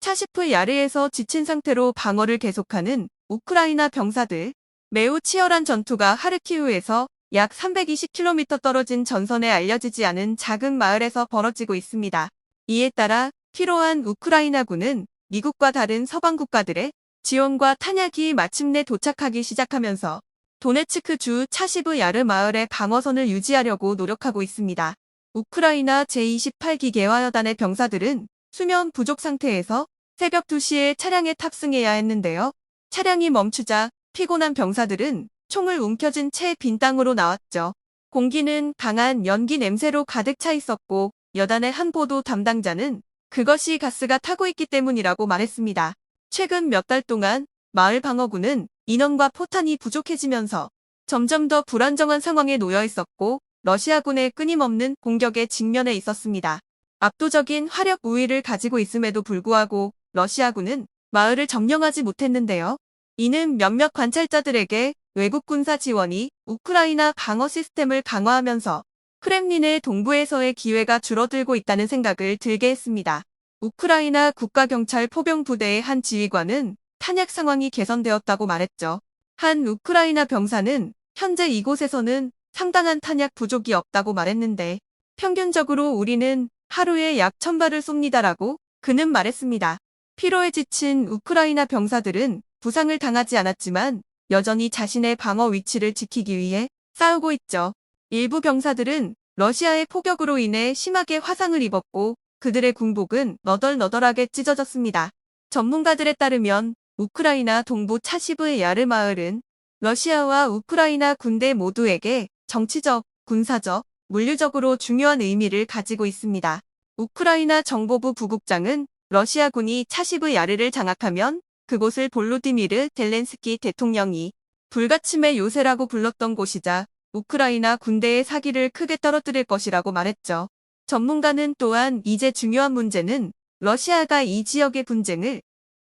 차시프 야르에서 지친 상태로 방어를 계속하는 우크라이나 병사들. 매우 치열한 전투가 하르키우에서 약 320km 떨어진 전선에 알려지지 않은 작은 마을에서 벌어지고 있습니다. 이에 따라 피로한 우크라이나군은 미국과 다른 서방 국가들의 지원과 탄약이 마침내 도착하기 시작하면서 도네츠크 주 차시브 야르 마을의 방어선을 유지하려고 노력하고 있습니다. 우크라이나 제28기계화여단의 병사들은 수면 부족 상태에서 새벽 2시에 차량에 탑승해야 했는데요. 차량이 멈추자 피곤한 병사들은 총을 움켜쥔 채 빈 땅으로 나왔죠. 공기는 강한 연기 냄새로 가득 차 있었고 여단의 한 보도 담당자는 그것이 가스가 타고 있기 때문이라고 말했습니다. 최근 몇 달 동안 마을 방어구는 인원과 포탄이 부족해지면서 점점 더 불안정한 상황에 놓여 있었고 러시아군의 끊임없는 공격에 직면해 있었습니다. 압도적인 화력 우위를 가지고 있음에도 불구하고 러시아군은 마을을 점령하지 못했는데요. 이는 몇몇 관찰자들에게 외국 군사 지원이 우크라이나 방어 시스템을 강화하면서 크렘린의 동부에서의 기회가 줄어들고 있다는 생각을 들게 했습니다. 우크라이나 국가경찰 포병부대의 한 지휘관은 탄약 상황이 개선되었다고 말했죠. 한 우크라이나 병사는 현재 이곳에서는 상당한 탄약 부족이 없다고 말했는데 평균적으로 우리는 하루에 약 1000발을 쏩니다라고 그는 말했습니다. 피로에 지친 우크라이나 병사들은 부상을 당하지 않았지만 여전히 자신의 방어 위치를 지키기 위해 싸우고 있죠. 일부 병사들은 러시아의 포격으로 인해 심하게 화상을 입었고 그들의 군복은 너덜너덜하게 찢어졌습니다. 전문가들에 따르면 우크라이나 동부 차시브의 야르 마을은 러시아와 우크라이나 군대 모두에게 정치적, 군사적, 물리적으로 중요한 의미를 가지고 있습니다. 우크라이나 정보부 부국장은 러시아군이 차시브 야르를 장악하면 그곳을 볼로디미르 젤렌스키 대통령이 불가침의 요새라고 불렀던 곳이자 우크라이나 군대의 사기를 크게 떨어뜨릴 것이라고 말했죠. 전문가는 또한 이제 중요한 문제는 러시아가 이 지역의 분쟁을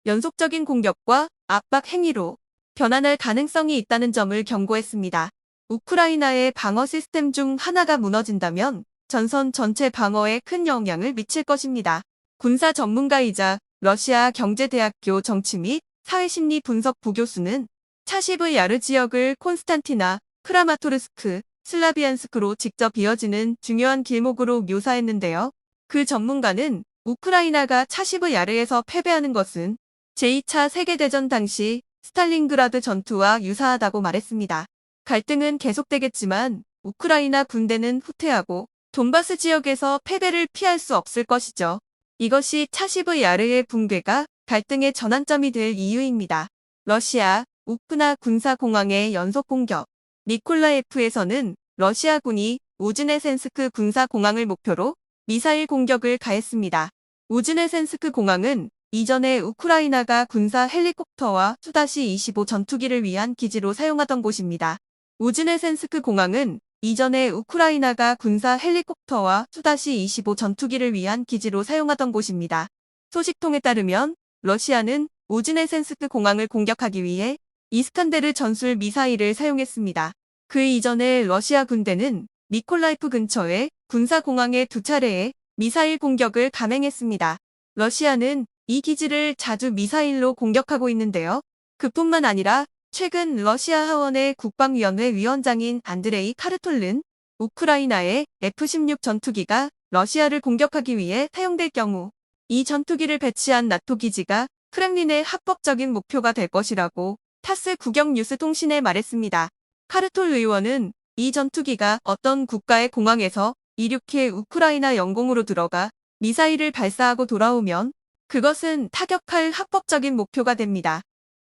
연속적인 공격과 압박 행위로 변환할 가능성이 있다는 점을 경고했습니다. 우크라이나의 방어 시스템 중 하나가 무너진다면 전선 전체 방어에 큰 영향을 미칠 것입니다. 군사 전문가이자 러시아 경제대학교 정치 및 사회심리 분석 부교수는 차시브 야르 지역을 콘스탄티나, 크라마토르스크, 슬라비안스크로 직접 이어지는 중요한 길목으로 묘사했는데요. 그 전문가는 우크라이나가 차시브 야르에서 패배하는 것은 제2차 세계대전 당시 스탈린그라드 전투와 유사하다고 말했습니다. 갈등은 계속되겠지만 우크라이나 군대는 후퇴하고 돈바스 지역에서 패배를 피할 수 없을 것이죠. 이것이 차시브 야르의 붕괴가 갈등의 전환점이 될 이유입니다. 러시아, 우크나 군사공항의 연속 공격. 미콜라예프에서는 러시아군이 우즈네센스크 군사공항을 목표로 미사일 공격을 가했습니다. 우즈네센스크 공항은 이전에 우크라이나가 군사 헬리콥터와 수다시-25 전투기를 위한 기지로 사용하던 곳입니다. 우즈네센스크 공항은 이전에 우크라이나가 군사 헬리콥터와 수다시-25 전투기를 위한 기지로 사용하던 곳입니다. 소식통에 따르면 러시아는 우즈네센스크 공항을 공격하기 위해 이스칸데르 전술 미사일을 사용했습니다. 그 이전에 러시아 군대는 미콜라이프 근처의 군사공항에 2차례의 미사일 공격을 감행했습니다. 러시아는 이 기지를 자주 미사일로 공격하고 있는데요. 그뿐만 아니라 최근 러시아 하원의 국방위원회 위원장인 안드레이 카르톨른, 우크라이나의 F-16 전투기가 러시아를 공격하기 위해 사용될 경우 이 전투기를 배치한 나토 기지가 크렘린의 합법적인 목표가 될 것이라고 타스 국영뉴스 통신에 말했습니다. 카르톨 의원은 이 전투기가 어떤 국가의 공항에서 이륙해 우크라이나 영공으로 들어가 미사일을 발사하고 돌아오면 그것은 타격할 합법적인 목표가 됩니다.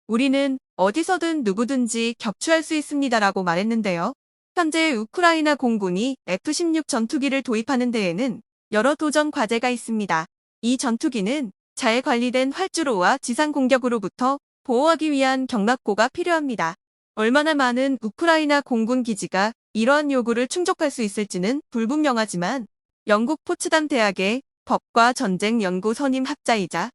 우리는 어디서든 누구든지 격추할 수 있습니다라고 말했는데요. 현재 우크라이나 공군이 F-16 전투기를 도입하는 데에는 여러 도전 과제가 있습니다. 이 전투기는 잘 관리된 활주로와 지상 공격으로부터 보호하기 위한 경락고가 필요합니다. 얼마나 많은 우크라이나 공군 기지가 이러한 요구를 충족할 수 있을지는 불분명하지만 영국 포츠담 대학의 법과 전쟁 연구 선임 학자이자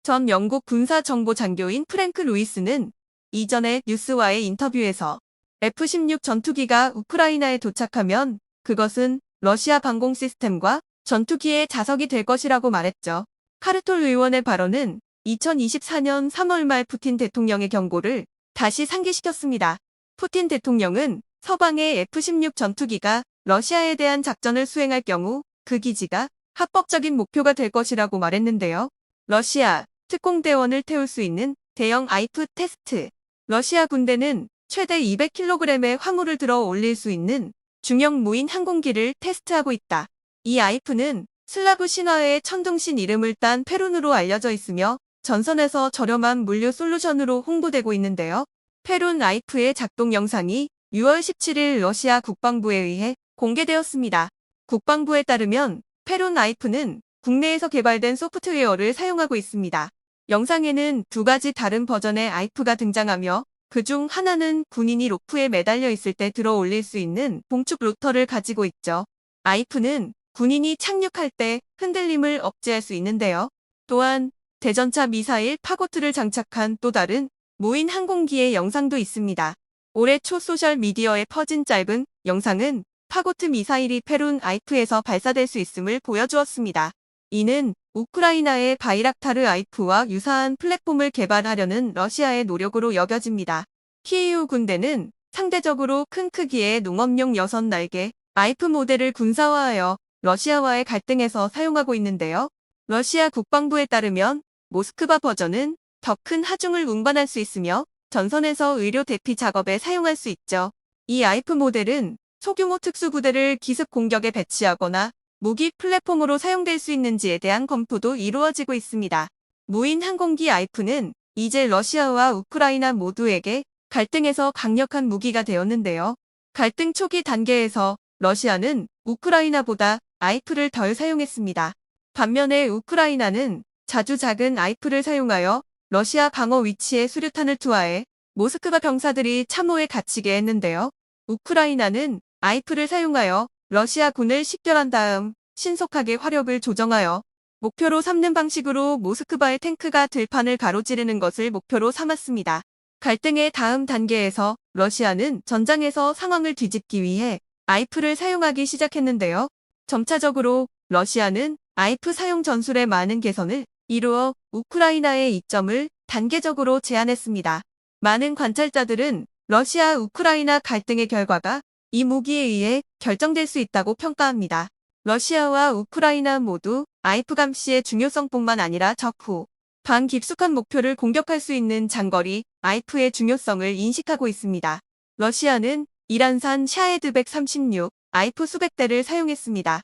전 영국 군사정보 장교인 프랭크 루이스는 이전에 뉴스와의 인터뷰에서 F-16 전투기가 우크라이나에 도착하면 그것은 러시아 방공 시스템과 전투기의 자석이 될 것이라고 말했죠. 카르톨 의원의 발언은 2024년 3월 말 푸틴 대통령의 경고를 다시 상기시켰습니다. 푸틴 대통령은 서방의 F-16 전투기가 러시아에 대한 작전을 수행할 경우 그 기지가 합법적인 목표가 될 것이라고 말했는데요. 러시아 특공대원을 태울 수 있는 대형 아이프 테스트. 러시아 군대는 최대 200kg의 화물을 들어 올릴 수 있는 중형 무인 항공기를 테스트하고 있다. 이 아이프는 슬라브 신화의 천둥신 이름을 딴 페룬으로 알려져 있으며 전선에서 저렴한 물류 솔루션으로 홍보되고 있는데요. 페룬 아이프의 작동 영상이 6월 17일 러시아 국방부에 의해 공개되었습니다. 국방부에 따르면 페룬 아이프는 국내에서 개발된 소프트웨어를 사용하고 있습니다. 영상에는 두 가지 다른 버전의 아이프가 등장하며 그중 하나는 군인이 로프에 매달려 있을 때 들어 올릴 수 있는 봉축 로터를 가지고 있죠. 아이프는 군인이 착륙할 때 흔들림을 억제할 수 있는데요. 또한 대전차 미사일 파고트를 장착한 또 다른 무인 항공기의 영상도 있습니다. 올해 초 소셜미디어에 퍼진 짧은 영상은 파고트 미사일이 페룬 아이프에서 발사될 수 있음을 보여주었습니다. 이는 우크라이나의 바이락타르 아이프와 유사한 플랫폼을 개발하려는 러시아의 노력으로 여겨집니다. 키이우 군대는 상대적으로 큰 크기의 농업용 6날개 아이프 모델을 군사화하여 러시아와의 갈등에서 사용하고 있는데요. 러시아 국방부에 따르면 모스크바 버전은 더 큰 하중을 운반할 수 있으며 전선에서 의료 대피 작업에 사용할 수 있죠. 이 아이프 모델은 소규모 특수부대를 기습 공격에 배치하거나 무기 플랫폼으로 사용될 수 있는지에 대한 검토도 이루어지고 있습니다. 무인 항공기 아이프는 이제 러시아와 우크라이나 모두에게 갈등에서 강력한 무기가 되었는데요. 갈등 초기 단계에서 러시아는 우크라이나보다 아이프를 덜 사용했습니다. 반면에 우크라이나는 자주 작은 아이프를 사용하여 러시아 방어 위치에 수류탄을 투하해 모스크바 병사들이 참호에 갇히게 했는데요. 우크라이나는 아이프를 사용하여 러시아 군을 식별한 다음 신속하게 화력을 조정하여 목표로 삼는 방식으로 모스크바의 탱크가 들판을 가로지르는 것을 목표로 삼았습니다. 갈등의 다음 단계에서 러시아는 전장에서 상황을 뒤집기 위해 아이프를 사용하기 시작했는데요. 점차적으로 러시아는 아이프 사용 전술에 많은 개선을 이루어 우크라이나의 이점을 단계적으로 제한했습니다. 많은 관찰자들은 러시아 우크라이나 갈등의 결과가 이 무기에 의해 결정될 수 있다고 평가합니다. 러시아와 우크라이나 모두 아이프 감시의 중요성뿐만 아니라 적후, 반깊숙한 목표를 공격할 수 있는 장거리 아이프의 중요성을 인식하고 있습니다. 러시아는 이란산 샤헤드 136 아이프 수백 대를 사용했습니다.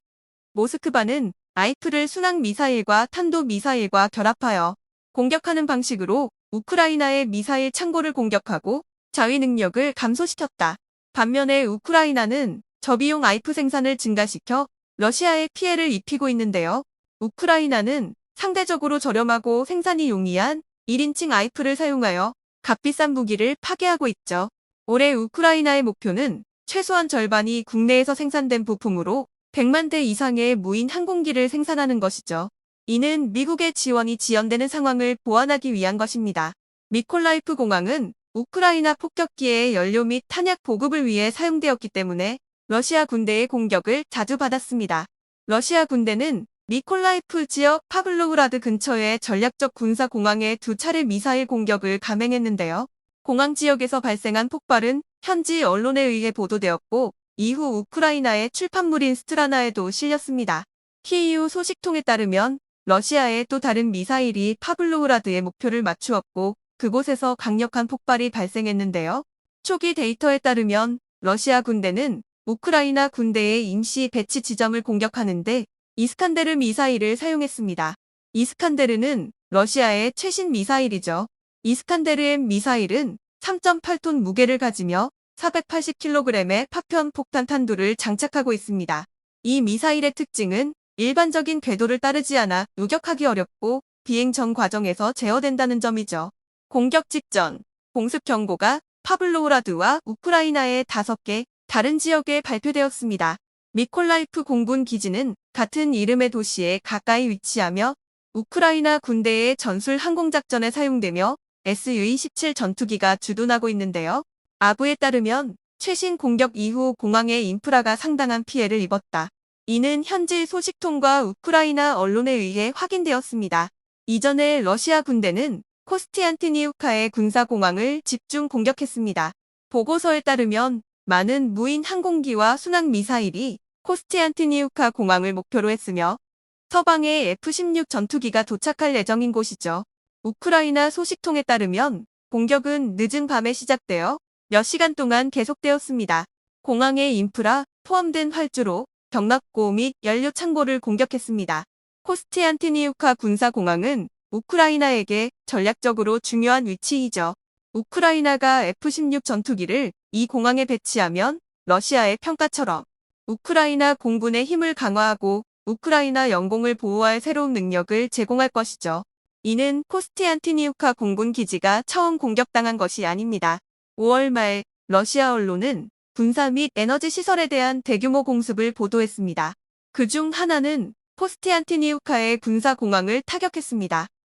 모스크바는 아이프를 순항 미사일과 탄도 미사일과 결합하여 공격하는 방식으로 우크라이나의 미사일 창고를 공격하고 자위 능력을 감소시켰다. 반면에 우크라이나는 저비용 아이프 생산을 증가시켜 러시아에 피해를 입히고 있는데요. 우크라이나는 상대적으로 저렴하고 생산이 용이한 1인칭 아이프를 사용하여 값비싼 무기를 파괴하고 있죠. 올해 우크라이나의 목표는 최소한 절반이 국내에서 생산된 부품으로 100만 대 이상의 무인 항공기를 생산하는 것이죠. 이는 미국의 지원이 지연되는 상황을 보완하기 위한 것입니다. 미콜라이프 공항은 우크라이나 폭격기의 연료 및 탄약 보급을 위해 사용되었기 때문에 러시아 군대의 공격을 자주 받았습니다. 러시아 군대는 미콜라이프 지역 파블로우라드 근처의 전략적 군사 공항에 2차례 미사일 공격을 감행했는데요. 공항 지역에서 발생한 폭발은 현지 언론에 의해 보도되었고 이후 우크라이나의 출판물인 스트라나에도 실렸습니다. 키이우 소식통에 따르면 러시아의 또 다른 미사일이 파블로우라드의 목표를 맞추었고 그곳에서 강력한 폭발이 발생했는데요. 초기 데이터에 따르면 러시아 군대는 우크라이나 군대의 임시 배치 지점을 공격하는데 이스칸데르 미사일을 사용했습니다. 이스칸데르는 러시아의 최신 미사일이죠. 이스칸데르-M 미사일은 3.8톤 무게를 가지며 480kg의 파편 폭탄 탄두를 장착하고 있습니다. 이 미사일의 특징은 일반적인 궤도를 따르지 않아 요격하기 어렵고 비행 전 과정에서 제어된다는 점이죠. 공격 직전 공습 경보가 파블로우라드와 우크라이나의 5개 다른 지역에 발표되었습니다. 미콜라이프 공군 기지는 같은 이름의 도시에 가까이 위치하며 우크라이나 군대의 전술 항공작전에 사용되며 Su-27 전투기가 주둔하고 있는데요. 아부에 따르면 최신 공격 이후 공항의 인프라가 상당한 피해를 입었다. 이는 현지 소식통과 우크라이나 언론에 의해 확인되었습니다. 이전에 러시아 군대는 코스티안티니우카의 군사공항을 집중 공격했습니다. 보고서에 따르면 많은 무인 항공기와 순항 미사일이 코스티안티니우카 공항을 목표로 했으며 서방의 F-16 전투기가 도착할 예정인 곳이죠. 우크라이나 소식통에 따르면 공격은 늦은 밤에 시작되어 몇 시간 동안 계속되었습니다. 공항의 인프라 포함된 활주로, 경납고 및 연료 창고를 공격했습니다. 코스티안티니우카 군사공항은 우크라이나에게 전략적으로 중요한 위치이죠. 우크라이나가 F-16 전투기를 이 공항에 배치하면 러시아의 평가처럼 우크라이나 공군의 힘을 강화하고 우크라이나 영공을 보호할 새로운 능력을 제공할 것이죠. 이는 코스티안티니우카 공군 기지가 처음 공격당한 것이 아닙니다. 5월 말 러시아 언론은 군사 및 에너지 시설에 대한 대규모 공습을 보도했습니다. 그중 하나는 코스티안티니우카의 군사 공항을 타격했습니다.